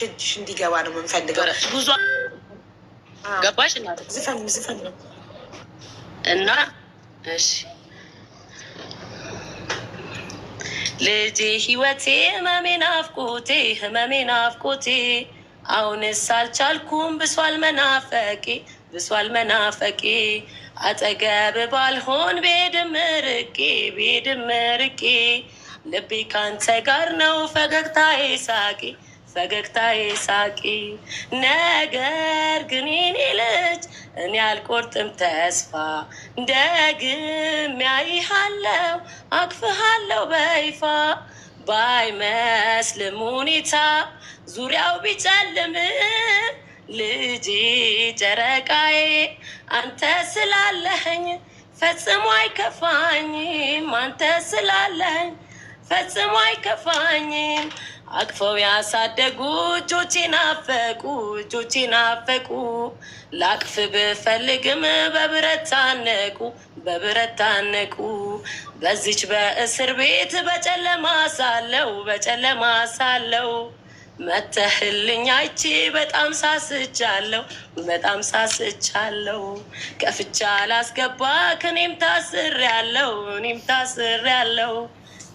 እጅሽ እንዲገባ ነው የምንፈልገው። ብዙ ገባሽ ዝፈን ነው እና እሺ ልጄ ህይወቴ ህመሜ ናፍቆቴ አሁንስ አልቻልኩም ብሷል መናፈቄ አጠገብ ባልሆን ብሄድም ርቄ ልቤ ካንተ ጋር ነው ፈገግታዬ ሳቂ ነገር ግን የኔ ልጅ እኔ አልቆርጥም ተስፋ ደግሜ አይሃለው አቅፍሃለው በይፋ ባይመስልም ሁኔታ ዙሪያው ቢጨልም ልጄ ጨረቃዬ አንተ ስላለኸኝ ፈጽሞ አይከፋኝም አቅፈው ያሳደጉ እጆቼ ናፈቁ ላቅፍ ብፈልግም በብረት ታነቁ በዚች በእስር ቤት በጨለማ ሳለው መተህልኝ አይቼ በጣም ሳስቻለው ከፍቻ ላስገባ ከኔም ታስሬያለው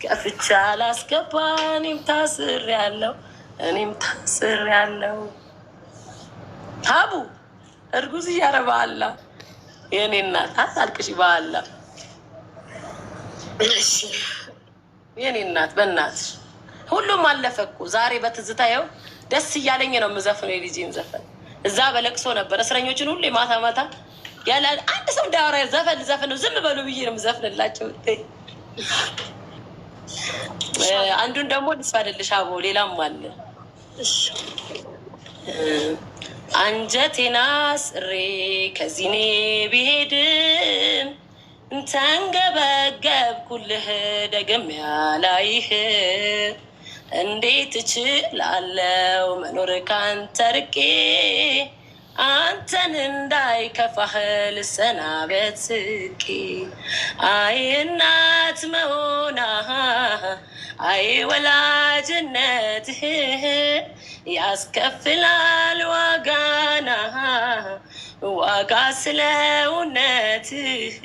ከፍቻ ላስገባ እኔም ታስሬያለው ታቡ እርጉዝ እያረባላ የኔ እናት አታልቅሽ ባላ የኔ እናት በእናትሽ ሁሉም አለፈ እኮ ዛሬ በትዝታ ይኸው ደስ እያለኝ ነው የምዘፍነው የልጄን ዘፈን እዛ በለቅሶ ነበር እስረኞችን ሁሉ ማታ ያለ አንድ ሰው እንዳወራ ዘፈን ነው ዝም በሉ ብዬ ነው የምዘፍንላቸው አንዱን ደግሞ ልስፋልልሽ አቦ ሌላም አለ አንጀቴና ስሬ ከዚኔ ቢሄድም ተንገበገብኩልህ ደግሜ ያላይህ እንዴት እችላለው መኖር ካንተ ርቄ አንተን እንዳይከፋህ ልሰናበት ስቄ አይ እናት መሆና አይ ወላጅነትህ ያስከፍላል ዋጋ ስለውነትህ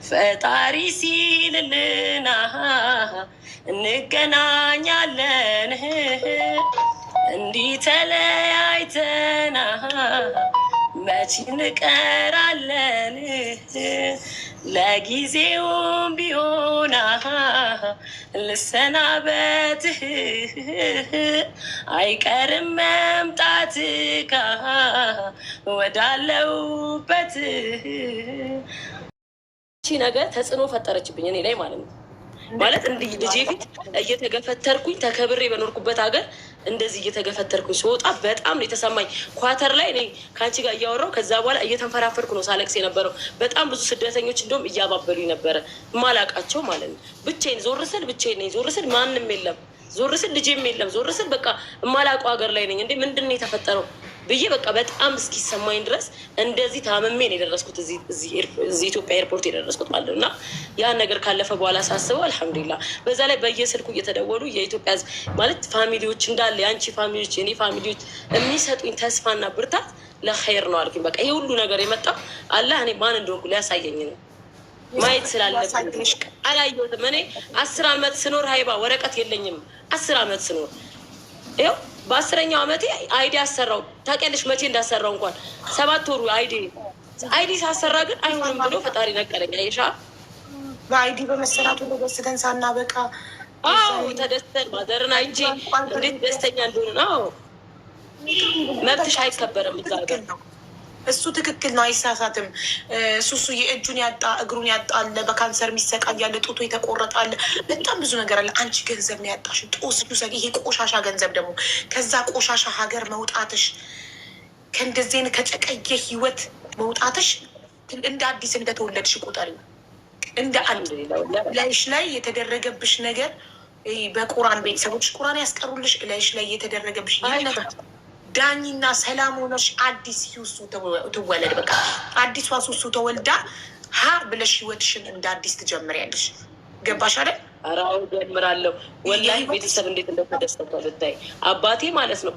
ፈጣሪ ሲልልና እንገናኛለን እንዲህ ተለያይተና መች እንቀራለን ለጊዜውም ቢሆና ልሰናበትህ አይቀርም መምጣትህ ወዳለሁበት ነገር ተጽዕኖ ፈጠረችብኝ እኔ ላይ ማለት ነው ማለት እንዲህ ልጄ ፊት እየተገፈተርኩኝ ተከብሬ በኖርኩበት ሀገር እንደዚህ እየተገፈተርኩኝ ስወጣ በጣም ነው የተሰማኝ ኳተር ላይ እኔ ከአንቺ ጋር እያወራሁ ከዛ በኋላ እየተንፈራፈርኩ ነው ሳለቅስ የነበረው በጣም ብዙ ስደተኞች እንደውም እያባበሉኝ ነበረ ማላቃቸው ማለት ነው ብቻዬን ዞር ስል ማንም የለም ዞር ስል ልጄም የለም ዞር ስል በቃ የማላውቀው ሀገር ላይ ነኝ እንዴ ምንድን ነው የተፈጠረው ብዬ በቃ በጣም እስኪሰማኝ ድረስ እንደዚህ ታመሜ ነው የደረስኩት እዚህ ኢትዮጵያ ኤርፖርት የደረስኩት ማለት ነው እና ያን ነገር ካለፈ በኋላ ሳስበው አልሐምዱሊላህ በዛ ላይ በየስልኩ እየተደወሉ የኢትዮጵያ ማለት ፋሚሊዎች እንዳለ የአንቺ ፋሚሊዎች የኔ ፋሚሊዎች የሚሰጡኝ ተስፋና ብርታት ለኸይር ነው አልኩኝ በቃ ይሄ ሁሉ ነገር የመጣው አላህ እኔ ማን እንደሆንኩ ሊያሳየኝ ነው ማየት ስላለብኝ አላየሁትም እኔ 10 ዓመት ስኖር ሀይባ ወረቀት የለኝም 10 ዓመት ስኖር ይኸው በ10ኛው ዓመቴ አይዲ አሰራው ታውቂያለሽ መቼ እንዳሰራው እንኳን 7 ወሩ አይዲ ሳሰራ ግን አይሆንም ብሎ ፈጣሪ ነቀለኝ አይሻ በአይዲ በመሰራቱ በደስተን ሳናበቃ ተደስተን ማዘርን አይቼ እንዴት ደስተኛ እንደሆነ ነው መብትሽ አይከበርም እዛ ጋር እሱ ትክክል ነው አይሳሳትም ሱሱ የእጁን ያጣ እግሩን ያጣለ በካንሰር የሚሰቃያለ ጡቱ የተቆረጣለ በጣም ብዙ ነገር አለ አንቺ ገንዘብ ነው ያጣሽ ጦስ ይሰግ ይሄ ቆሻሻ ገንዘብ ደግሞ ከዛ ቆሻሻ ሀገር መውጣትሽ ከእንደዚህ ከጨቀየ ህይወት መውጣትሽ እንደ አዲስ እንደተወለድሽ ቁጠሪ እንደ አንድ ላይሽ ላይ የተደረገብሽ ነገር በቁርአን ቤተሰቦች ቁርአን ያስቀሩልሽ ላይሽ ላይ የተደረገብሽ ዳኒና ሰላም ሆነሽ አዲስ ሱሱ ትወለድ በቃ አዲሷ ሱሱ ተወልዳ ሀ ብለሽ ህይወትሽን እንደ አዲስ ትጀምሪያለሽ ገባሽ አይደል አራው ጀምራለሁ። ወላሂ ቤተሰብ እንዴት እንደተደሰተ ብታይ። አባቴ ማለት ነው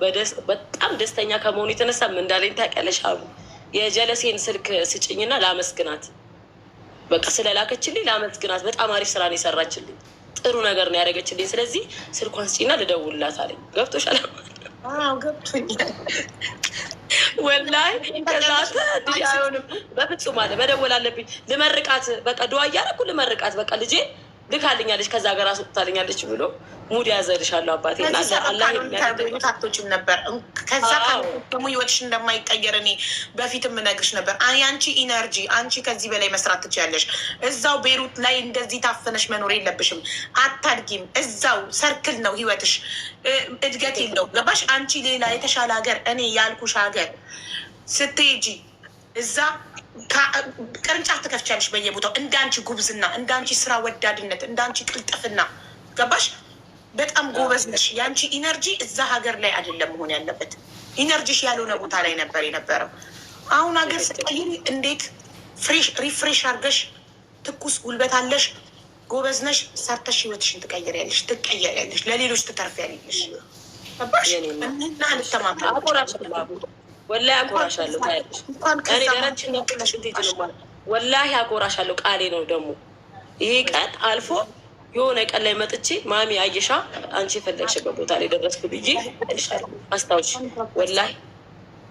በጣም ደስተኛ ከመሆኑ የተነሳ ምን እንዳለኝ ታውቂያለሽ? አሉ የጀለሴን ስልክ ስጭኝና ላመስግናት፣ በቃ ስለላከችልኝ ላመስግናት። በጣም አሪፍ ስራ ነው የሰራችልኝ፣ ጥሩ ነገር ነው ያደረገችልኝ። ስለዚህ ስልኳን ስጪና ልደውልላት አለኝ። ገብቶሻል? ገብቶኛል። ወላሂ ከዛ አይሆንም በፍጹም አለ መደወል አለብኝ። ልመርቃት በቃ ድዋ እያደረኩ ልመርቃት በቃ ልጄ ልካልኛለች ከዛ ሀገር አስወጥታልኛለች ብሎ ሙድ ያዘልሻለሁ አባቴ። ታቶችም ነበር ከዛ ደግሞ ህይወትሽ እንደማይቀየር እኔ በፊት የምነግርሽ ነበር። አንቺ ኢነርጂ አንቺ ከዚህ በላይ መስራት ትችያለሽ። እዛው ቤሩት ላይ እንደዚህ ታፈነሽ መኖር የለብሽም። አታድጊም። እዛው ሰርክል ነው ህይወትሽ፣ እድገት የለው። ገባሽ? አንቺ ሌላ የተሻለ ሀገር እኔ ያልኩሽ ሀገር ስትሄጂ እዛ ቅርንጫፍ ትከፍቻለሽ በየቦታው። እንዳንቺ ጉብዝና፣ እንዳንቺ ስራ ወዳድነት፣ እንዳንቺ ቅልጥፍና። ገባሽ? በጣም ጎበዝ ነሽ። የአንቺ ኢነርጂ እዛ ሀገር ላይ አይደለም መሆን ያለበት። ኢነርጂሽ ያልሆነ ቦታ ላይ ነበር የነበረው። አሁን ሀገር ስትቀይሪ እንዴት ሪፍሬሽ አድርገሽ ትኩስ ጉልበት አለሽ፣ ጎበዝ ነሽ፣ ሰርተሽ ህይወትሽን ትቀይሪያለሽ፣ ትቀየሪያለሽ፣ ለሌሎች ትተርፊያለሽ። ገባሽ? እና ልተማመን ወላሂ አጎራሻለሁ። ታያለሽ እኔ ደረችን ወላሂ አጎራሻለሁ። ቃሌ ነው ደግሞ ይሄ ቀን አልፎ የሆነ ቀን ላይ መጥቼ ማሚ አየሻ አንቺ የፈለግሽበት ቦታ ላይ ደረስኩ ብዬ እልሻለሁ። አስታውሽ ወላሂ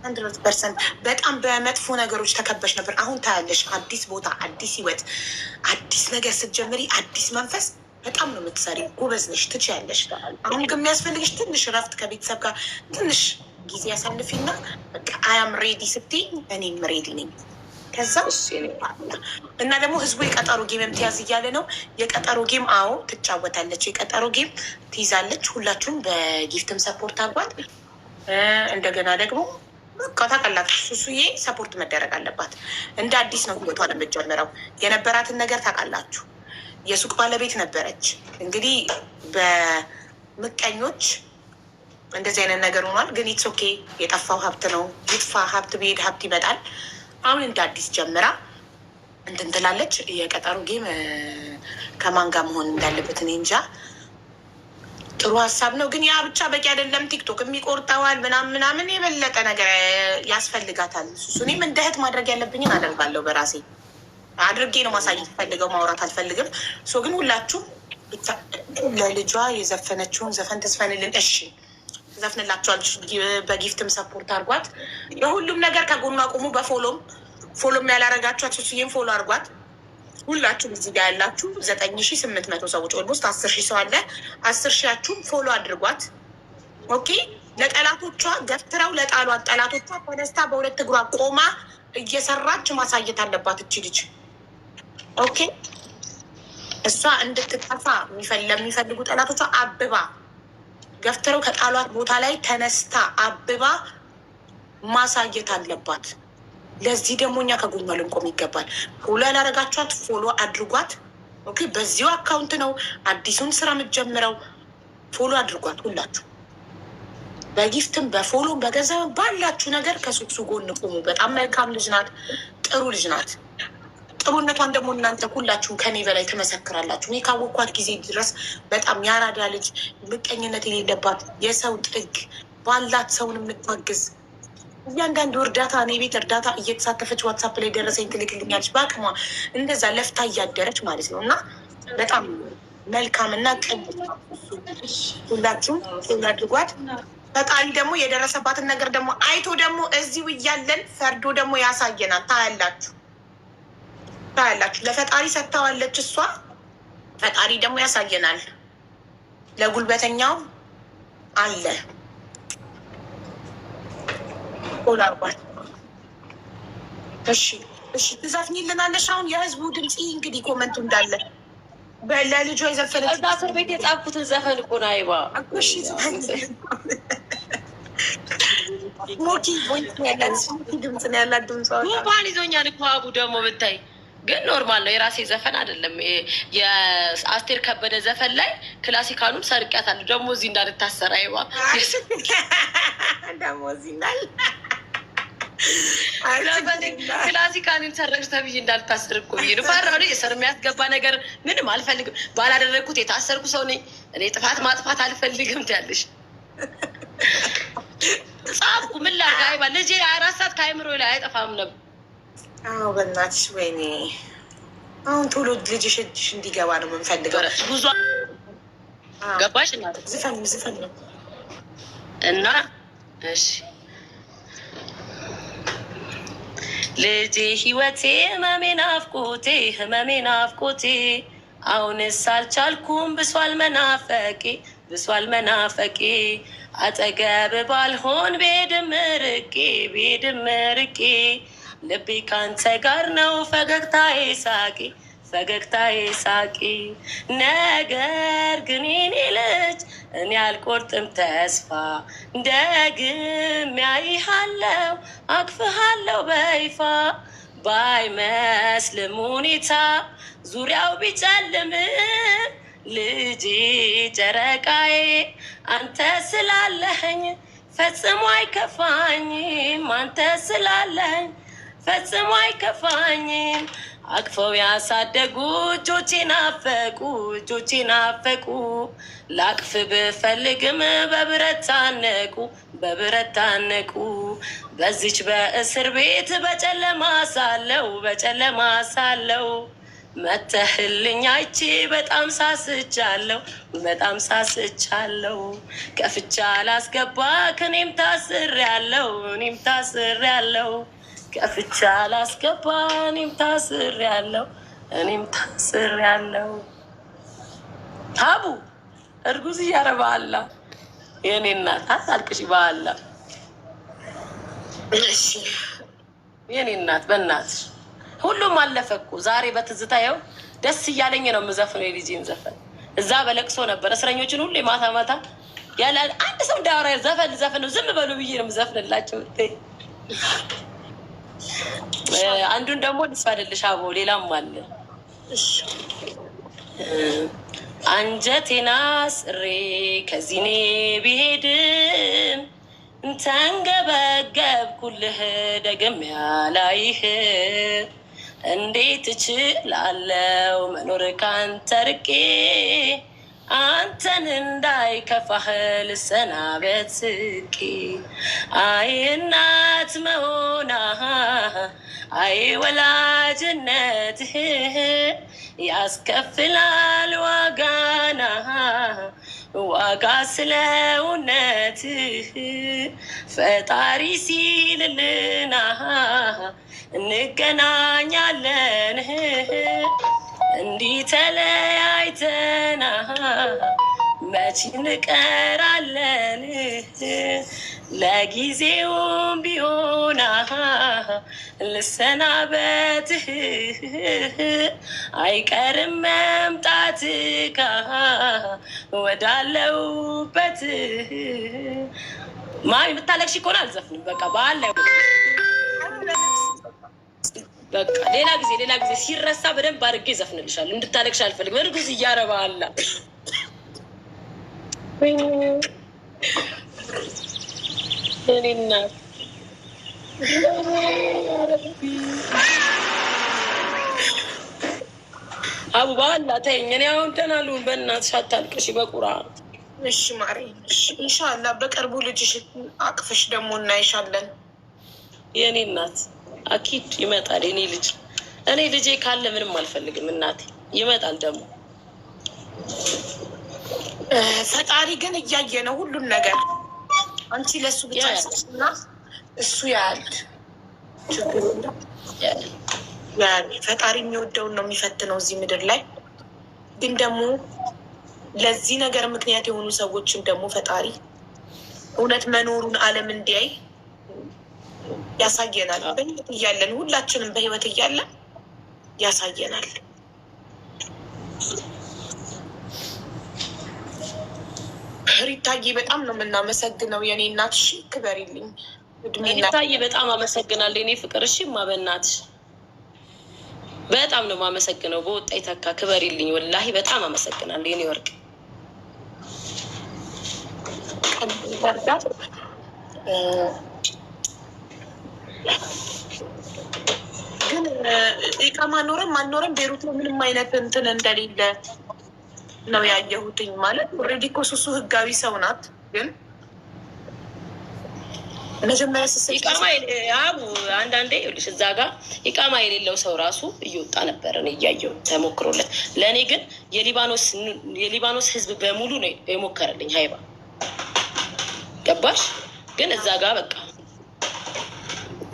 100%። በጣም በመጥፎ ነገሮች ተከበሽ ነበር። አሁን ታያለሽ አዲስ ቦታ፣ አዲስ ህይወት፣ አዲስ ነገር ስትጀምሪ፣ አዲስ መንፈስ። በጣም ነው የምትሰሪ። ጎበዝ ነሽ፣ ትችያለሽ። አሁን ግን የሚያስፈልግሽ ትንሽ እረፍት፣ ከቤተሰብ ጋር ትንሽ ጊዜ ያሳልፊና በቃ አያም ሬዲ ስትይ እኔም ሬዲ ነኝ። ከዛ እና ደግሞ ህዝቡ የቀጠሮ ጌም የምትያዝ እያለ ነው። የቀጠሮ ጌም አዎ ትጫወታለች፣ የቀጠሮ ጌም ትይዛለች። ሁላችሁም በጊፍትም ሰፖርት አርጓት። እንደገና ደግሞ ታውቃላችሁ ሱሱዬ ሰፖርት መደረግ አለባት። እንደ አዲስ ነው ህይወቷን የምትጀምረው። የነበራትን ነገር ታውቃላችሁ። የሱቅ ባለቤት ነበረች። እንግዲህ በምቀኞች እንደዚህ አይነት ነገር ሆኗል። ግን ኢትስ ኦኬ። የጠፋው ሀብት ነው ይጥፋ። ሀብት ብሄድ ሀብት ይመጣል። አሁን እንደ አዲስ ጀምራ እንትን ትላለች። የቀጠሮ ጌም ከማን ጋር መሆን እንዳለበት እኔ እንጃ። ጥሩ ሀሳብ ነው፣ ግን ያ ብቻ በቂ አይደለም። ቲክቶክ የሚቆርጠዋል ምናምን የበለጠ ነገር ያስፈልጋታል። እሱኔም እንደ እህት ማድረግ ያለብኝን አደርጋለሁ። በራሴ አድርጌ ነው ማሳየት ፈልገው፣ ማውራት አልፈልግም። ግን ሁላችሁም ለልጇ የዘፈነችውን ዘፈን ትዝፈንልን። እሺ ዘፍንላቸዋለች። በጊፍትም ሰፖርት አርጓት። የሁሉም ነገር ከጎኗ ቁሙ። ፎሎም ያላረጋችኋት ሱሱዬም ፎሎ አርጓት። ሁላችሁም እዚህ ጋር ያላችሁ 9800 ሰዎች ኦልሞስት 10,000 ሰው አለ። 10,000ችሁም ፎሎ አድርጓት። ኦኬ። ለጠላቶቿ ገፍትረው ለጣሏት ጠላቶቿ ተነስታ በሁለት እግሯ ቆማ እየሰራች ማሳየት አለባት እቺ ልጅ። ኦኬ። እሷ እንድትጠፋ ለሚፈልጉ ጠላቶቿ አብባ ገፍትረው ከጣሏት ቦታ ላይ ተነስታ አብባ ማሳየት አለባት። ለዚህ ደግሞ እኛ ከጎኗ ልንቆም ይገባል። ፎሎ ያላረጋችኋት ፎሎ አድርጓት። ኦኬ። በዚሁ አካውንት ነው አዲሱን ስራ የምትጀምረው። ፎሎ አድርጓት ሁላችሁ። በጊፍትም በፎሎም በገንዘብ ባላችሁ ነገር ከሱሱ ጎን ቁሙ። በጣም መልካም ልጅ ናት፣ ጥሩ ልጅ ናት። ጥሩነቷን ደግሞ እናንተ ሁላችሁም ከኔ በላይ ትመሰክራላችሁ። እኔ ካወቅኳት ጊዜ ድረስ በጣም ያራዳ ልጅ፣ ምቀኝነት የሌለባት፣ የሰው ጥግ ባላት ሰውን የምታግዝ፣ እያንዳንዱ እርዳታ እኔ ቤት እርዳታ እየተሳተፈች ዋትሳፕ ላይ ደረሰኝ ትልክልኛለች። በአቅሟ እንደዛ ለፍታ እያደረች ማለት ነው። እና በጣም መልካም እና ቅን ሁላችሁም አድርጓት። ፈጣሪ ደግሞ የደረሰባትን ነገር ደግሞ አይቶ ደግሞ እዚሁ እያለን ፈርዶ ደግሞ ያሳየናል። ታያላችሁ። ለፈጣሪ ሰጥታዋለች እሷ። ፈጣሪ ደግሞ ያሳየናል። ለጉልበተኛው አለ ኦላርባት። እሺ ትዘፍኝልናለሽ። አሁን የህዝቡ ድምፅ እንግዲህ ኮመንቱ እንዳለ ለልጇ የዘፈነች እዛ እስር ቤት የጻፍኩትን ዘፈን እኮ ነው። አይባ ሞኪ ድምፅ ነው ያላት። ድምፅ ጉንፋን ይዞኛል እኮ አቡ ደግሞ ብታይ ግን ኖርማል ነው። የራሴ ዘፈን አይደለም። የአስቴር ከበደ ዘፈን ላይ ክላሲካሉን ሰርቂያታለሁ። ደግሞ እዚህ እንዳልታሰር አይባ ደግሞ እዚህ እንዳል ክላሲካን ሰረቅሽ ተብዬ እንዳልታስር እኮ ብዬ ነው። ፈራሁ። የሰር የሚያስገባ ነገር ምንም አልፈልግም። ባላደረግኩት የታሰርኩ ሰው ነኝ እኔ። ጥፋት ማጥፋት አልፈልግም ትያለሽ። ጻፍኩ ምን ላድርግ? አይባ ልጄ 24 ሰዓት ከአይምሮ ላይ አይጠፋም ነበር። አዎ በእናትሽ ወይኔ። አሁን ቶሎ ልጅሽ እጅሽ እንዲገባ ነው የምንፈልገው። ብዙ ገባሽ እናት ዝፈን ነው እና እሺ ልጄ ህይወቴ ህመሜ ናፍቆቴ አሁንስ አልቻልኩም ብሷል መናፈቄ አጠገብ ባልሆን ቤድም ርቄ ልቤ ካንተ ጋር ነው ፈገግታዬ ሳቂ ነገር ግን የኔ ልጅ እኔ አልቆርጥም ተስፋ ደግሜ አይሃለው አቅፍሃለው በይፋ ባይመስልም ሁኔታ ዙሪያው ቢጨልም ልጄ ጨረቃዬ አንተ ስላለኸኝ ፈጽሞ አይከፋኝም አቅፈው ያሳደጉ እጆቼ ናፈቁ ላቅፍ ብፈልግም በብረት ታነቁ በዚች በእስር ቤት በጨለማ ሳለው መተህልኝ አይቼ በጣም ሳስቻለሁ ከፍቻ ላስገባ ከኔም ታስሬያለሁ ከፍቻ ላስገባ እኔም ታስሬያለሁ። አቡ እርጉዝ እያረባላ የኔ እናት አታልቅሽ በኋላ የኔ እናት በእናትሽ ሁሉም አለፈ እኮ። ዛሬ በትዝታየው ደስ እያለኝ ነው የምዘፍነው የልጄን ዘፈን። እዛ በለቅሶ ነበር እስረኞችን ሁሌ ማታ ያለ አንድ ሰው እንዳወራ ዘፈን ነው ዝም በሉ ብዬ ነው የምዘፍንላቸው። አንዱን ደግሞ ልስፋድልሽ አቦ ሌላም አለ። አንጀቴን አስሬ ከዚህ እኔ ብሄድም ተንገበገብኩልህ ደግሜ አላይህ እንዴት እችላለሁ መኖር ካንተ ርቄ አንተን እንዳይከፋህ ልሰናበት ስቄ አይ እናት መሆና አይ ወላጅነትህ ያስከፍላል ዋጋ ስለውነትህ ፈጣሪ ሲልልና እንገናኛለን እንዲህ ተለያይተና መች እንቀራለን ለጊዜውም ቢሆን ልሰናበትህ አይቀርም መምጣትህ ወዳለሁበት ማሚ የምታለቅሽ ከሆነ አልዘፍንም በቃ በዓል ላይ በቃ ሌላ ጊዜ ሲረሳ በደንብ አድርጌ ዘፍንልሻለሁ። እንድታለቅሽ አልፈልግም። እርጉዝ እያረባላ እኔ እናት አቡ ባላ ተይኝ። እኔ አሁን ደህና ልሁን። በእናትሽ አታልቅሽ በቁርአን እሺ ማሪ። ኢንሻአላህ በቅርቡ ልጅሽ አቅፍሽ ደግሞ እናይሻለን። የኔ እናት አኪድ ይመጣል። የኔ ልጅ እኔ ልጄ ካለ ምንም አልፈልግም። እናቴ ይመጣል ደግሞ ፈጣሪ ግን እያየ ነው ሁሉም ነገር። አንቺ ለሱ ብቻ እና እሱ ያያል። ፈጣሪ የሚወደውን ነው የሚፈትነው እዚህ ምድር ላይ። ግን ደግሞ ለዚህ ነገር ምክንያት የሆኑ ሰዎችን ደግሞ ፈጣሪ እውነት መኖሩን ዓለም እንዲያይ ያሳየናል። በህይወት እያለን ሁላችንም በህይወት እያለን ያሳየናል። ሪታዬ በጣም ነው የምናመሰግነው የኔ እናት። እሺ ክበሪልኝ። ሪታዬ በጣም አመሰግናለሁ የኔ ፍቅር። እሺ በእናትሽ በጣም ነው የማመሰግነው። በወጣ ይተካ ክበሪልኝ። ወላሂ በጣም አመሰግናለሁ የኔ ወርቅ። ግን ኢቃማ አልኖረም ቤሩት ነው ምንም አይነት እንትን እንደሌለ ነው ያየሁትኝ። ማለት ኦልሬዲ እኮ ሱሱ ህጋዊ ሰው ናት። ግን መጀመሪያ ኢቃማ አቡ አንዳንዴ ይኸውልሽ እዛ ጋር ኢቃማ የሌለው ሰው ራሱ እየወጣ ነበር እኔ እያየሁ ተሞክሮለት። ለእኔ ግን የሊባኖስ ህዝብ በሙሉ ነው የሞከረልኝ። ሀይባ ገባሽ? ግን እዛ ጋር በቃ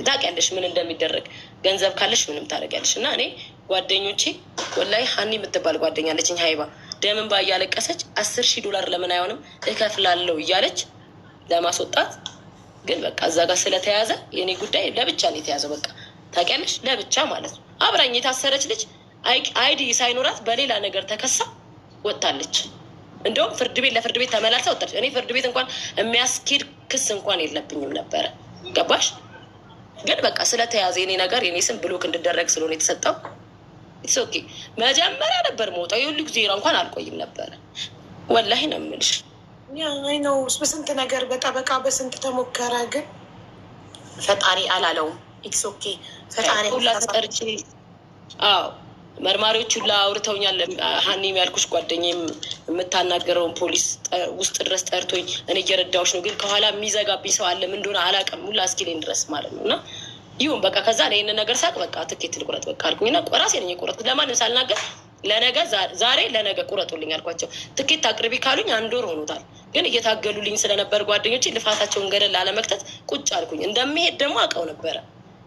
ታውቂያለሽ ምን እንደሚደረግ። ገንዘብ ካለሽ ምንም ታደርጊያለሽ። እና እኔ ጓደኞቼ ወላሂ ሀኒ የምትባል ጓደኛ አለችኝ ሀይባ ደምን ባ እያለቀሰች $10,000 ለምን አይሆንም እከፍላለሁ እያለች ለማስወጣት ግን በቃ እዛ ጋር ስለተያዘ የኔ ጉዳይ ለብቻ ነው የተያዘው። በቃ ታውቂያለሽ ለብቻ ማለት ነው። አብራኝ የታሰረች ልጅ አይዲ ሳይኖራት በሌላ ነገር ተከሳ ወጥታለች። እንደውም ለፍርድ ቤት ተመላልሳ ወጣች። እኔ ፍርድ ቤት እንኳን የሚያስኬድ ክስ እንኳን የለብኝም ነበረ። ገባሽ? ግን በቃ ስለተያዘ የኔ ነገር የኔ ስም ብሎክ እንድደረግ ስለሆነ የተሰጠው ኦኬ። መጀመሪያ ነበር መውጣው የሁሉ ጊዜ እንኳን አልቆይም ነበረ። ወላሂ ነው የምልሽ። ነው በስንት ነገር በጠበቃ በስንት ተሞከረ፣ ግን ፈጣሪ አላለውም። ኢትስ ኦኬ ፈጣሪ ሁላ ጠርቼ አዎ መርማሪዎቹ ሁላ አውርተውኛል። ሀኒም ያልኩሽ ጓደኛዬም የምታናገረውን ፖሊስ ውስጥ ድረስ ጠርቶኝ እኔ እየረዳሁሽ ነው፣ ግን ከኋላ የሚዘጋብኝ ሰው አለ ምን እንደሆነ አላውቅም ሁላ እስኪለኝ ድረስ ማለት ነው። እና ይሁን በቃ ከዛ ይህንን ነገር ሳቅ በቃ ትኬት ልቁረጥ በቃ አልኩኝ። እና ራሴ ነኝ የቆረጥኩት ለማንም ሳልናገር። ለነገ ዛሬ ለነገ ቁረጡልኝ አልኳቸው። ትኬት አቅርቢ ካሉኝ 1 ወር ሆኖታል። ግን እየታገሉልኝ ስለነበር ጓደኞቼ ልፋታቸውን ገደል ላለመክተት ቁጭ አልኩኝ። እንደሚሄድ ደግሞ አውቀው ነበረ።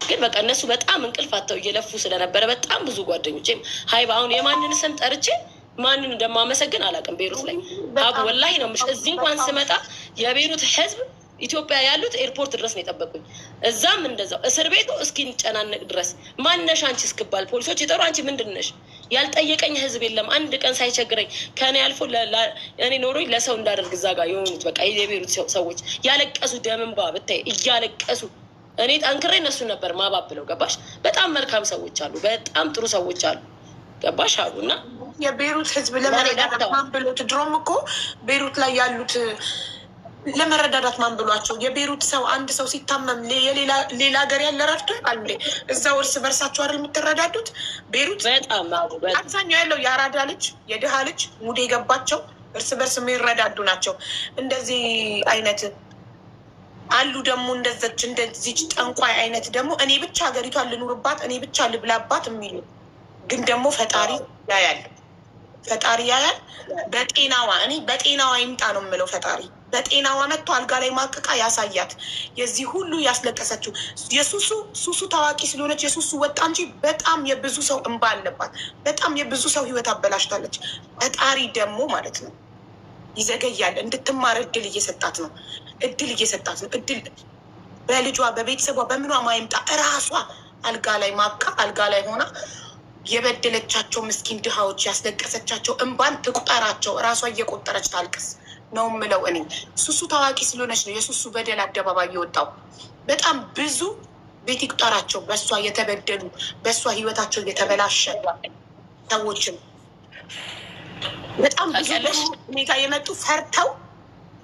ግን በቃ እነሱ በጣም እንቅልፍ አጥተው እየለፉ ስለነበረ በጣም ብዙ ጓደኞቼም ሀይባ አሁን የማንን ስም ጠርቼ ማንን እንደማመሰግን አላውቅም። ቤሩት ላይ አቡ ወላሂ ነው የምልሽ። እዚህ እንኳን ስመጣ የቤሩት ህዝብ ኢትዮጵያ ያሉት ኤርፖርት ድረስ ነው የጠበቁኝ። እዛም እንደዛው እስር ቤቱ እስኪንጨናነቅ ድረስ ማነሽ አንቺ እስክባል ፖሊሶች ይጠሩ። አንቺ ምንድን ነሽ? ያልጠየቀኝ ህዝብ የለም አንድ ቀን ሳይቸግረኝ ከኔ አልፎ እኔ ኖሮኝ ለሰው እንዳደርግ እዛ ጋር የሆኑት በቃ የቤሩት ሰዎች ያለቀሱ ደምንባ ብታይ እያለቀሱ እኔ ጠንክሬ እነሱን ነበር ማባብለው። ገባሽ? በጣም መልካም ሰዎች አሉ፣ በጣም ጥሩ ሰዎች አሉ። ገባሽ አሉ። እና የቤሩት ህዝብ ለመረዳዳት ማን ብሎት? ድሮም እኮ ቤሩት ላይ ያሉት ለመረዳዳት ማን ብሏቸው? የቤሩት ሰው አንድ ሰው ሲታመም ሌላ ሀገር ያለ ረድቶ አለ። እዛው እርስ በርሳቸው አይደል የምትረዳዱት? ቤሩት በጣም አብዛኛው ያለው የአራዳ ልጅ የድሃ ልጅ ሙድ የገባቸው እርስ በርስ የሚረዳዱ ናቸው። እንደዚህ አይነት አሉ ደግሞ እንደዚች ጠንቋይ አይነት ደግሞ እኔ ብቻ ሀገሪቷን ልኑርባት እኔ ብቻ ልብላባት የሚሉ ግን ደግሞ ፈጣሪ ያያል። ፈጣሪ ያያል። በጤናዋ እኔ በጤናዋ ይምጣ ነው የምለው። ፈጣሪ በጤናዋ መጥቶ አልጋ ላይ ማቅቃ ያሳያት። የዚህ ሁሉ ያስለቀሰችው ሱሱ ታዋቂ ስለሆነች የሱሱ ወጣ እንጂ በጣም የብዙ ሰው እንባ አለባት። በጣም የብዙ ሰው ህይወት አበላሽታለች። ፈጣሪ ደግሞ ማለት ነው ይዘገያል። እንድትማር እድል እየሰጣት ነው። እድል በልጇ በቤተሰቧ በምኗ ማይምጣ እራሷ አልጋ ላይ ማብቃ አልጋ ላይ ሆና የበደለቻቸው ምስኪን ድሃዎች ያስለቀሰቻቸው እንባን ትቁጠራቸው። እራሷ እየቆጠረች ታልቅስ ነው ምለው። እኔ ሱሱ ታዋቂ ስለሆነች ነው የሱሱ በደል አደባባይ የወጣው። በጣም ብዙ ቤት ይቁጠራቸው በእሷ የተበደሉ በእሷ ህይወታቸው የተበላሸ ሰዎችም በጣም ብዙ ሁኔታ የመጡ ፈርተው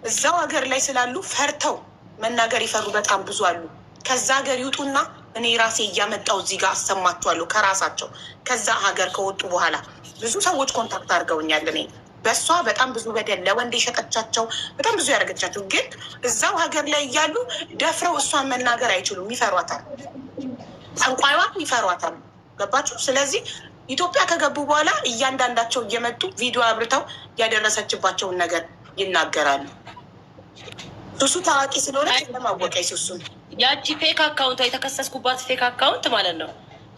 እዛው ሀገር ላይ ስላሉ ፈርተው መናገር ይፈሩ በጣም ብዙ አሉ። ከዛ ሀገር ይውጡና እኔ ራሴ እያመጣው እዚህ ጋር አሰማችኋለሁ። ከራሳቸው ከዛ ሀገር ከወጡ በኋላ ብዙ ሰዎች ኮንታክት አድርገውኛል። እኔ በእሷ በጣም ብዙ በደል ለወንድ የሸጠቻቸው በጣም ብዙ ያደረገቻቸው፣ ግን እዛው ሀገር ላይ እያሉ ደፍረው እሷን መናገር አይችሉም። ይፈሯታል። ጠንቋይዋን ይፈሯታል። ገባችሁ? ስለዚህ ኢትዮጵያ ከገቡ በኋላ እያንዳንዳቸው እየመጡ ቪዲዮ አብርተው ያደረሰችባቸውን ነገር ይናገራሉ። ሱሱ ታዋቂ ስለሆነ ለማወቀ ሱሱ ያቺ ፌክ አካውንቷ የተከሰስኩባት ፌክ አካውንት ማለት ነው።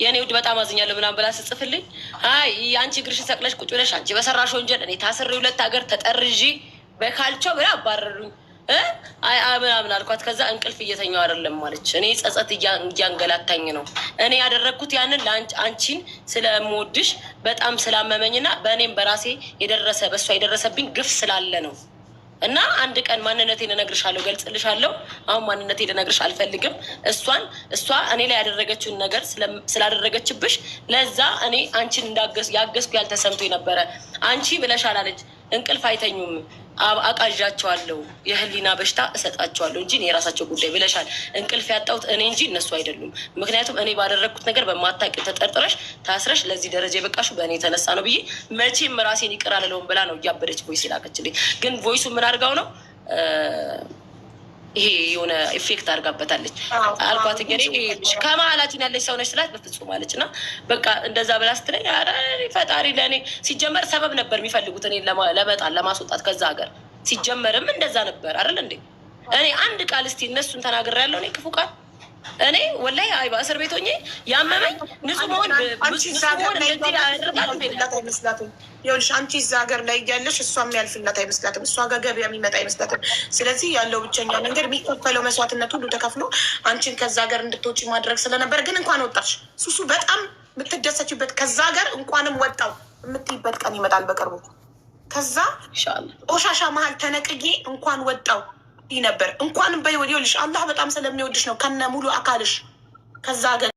የእኔ ውድ በጣም አዝኛለሁ ምናምን ብላ ስጽፍልኝ አይ አንቺ እግርሽን ሰቅለሽ ቁጭ ብለሽ አንቺ በሰራሽ ወንጀል እኔ ታስሬ 2 ሀገር ተጠርዢ በካልቸው ብላ አባረሩኝ ምናምን አልኳት። ከዛ እንቅልፍ እየተኛው አይደለም ማለች። እኔ ጸጸት እያንገላታኝ ነው። እኔ ያደረግኩት ያንን አንቺን ስለምወድሽ በጣም ስላመመኝና በእኔም በራሴ በእሷ የደረሰብኝ ግፍ ስላለ ነው። እና አንድ ቀን ማንነቴን እነግርሻለሁ፣ ገልጽልሻለሁ። አሁን ማንነቴን ልነግርሽ አልፈልግም። እሷ እኔ ላይ ያደረገችውን ነገር ስላደረገችብሽ ለዛ እኔ አንቺን ያገዝኩ ያልተሰምቶ ነበረ። አንቺ ብለሻል አለች። እንቅልፍ አይተኙም አቃዣቸዋለሁ፣ የህሊና በሽታ እሰጣቸዋለሁ እንጂ የራሳቸው ጉዳይ ብለሻል። እንቅልፍ ያጣሁት እኔ እንጂ እነሱ አይደሉም። ምክንያቱም እኔ ባደረግኩት ነገር በማታውቂው ተጠርጥረሽ ታስረሽ ለዚህ ደረጃ የበቃሽው በእኔ የተነሳ ነው ብዬ መቼም ራሴን ይቅር አልለውም ብላ ነው እያበደች ቮይስ የላከችልኝ። ግን ቮይሱ ምን አድርጋው ነው ይሄ የሆነ ኢፌክት አድርጋበታለች። አልኳት እንግዲህ ከመሀላችን ያለች ሰው ነች ስላት በፍጹም አለች። እና በቃ እንደዛ ብላ ስትለኝ ፈጣሪ ለእኔ ሲጀመር ሰበብ ነበር የሚፈልጉት እኔ ለመጣል ለማስወጣት ከዛ ሀገር። ሲጀመርም እንደዛ ነበር አይደል እንዴ? እኔ አንድ ቃል እስቲ እነሱን ተናግሬያለሁ። እኔ ክፉ ቃል እኔ ወላሂ አይባ እስር ቤት ሆኜ ያመመኝ ንጹህ መሆን ይኸውልሽ አንቺ እዛ ሀገር ላይ እያለሽ እሷ የሚያልፍላት አይመስላትም። እሷ ጋር ገበያ የሚመጣ አይመስላትም። ስለዚህ ያለው ብቸኛ መንገድ የሚከፈለው መስዋዕትነት ሁሉ ተከፍሎ አንቺን ከዛ ሀገር እንድትወጪ ማድረግ ስለነበረ ግን እንኳን ወጣሽ ሱሱ በጣም የምትደሰችበት ከዛ ሀገር እንኳንም ወጣው የምትይበት ቀን ይመጣል በቅርቡ። ከዛ ቆሻሻ መሀል ተነቅዬ እንኳን ወጣው ነበር እንኳንም በይወልሽ አላህ በጣም ስለሚወድሽ ነው ከነ ሙሉ አካልሽ ከዛ ሀገር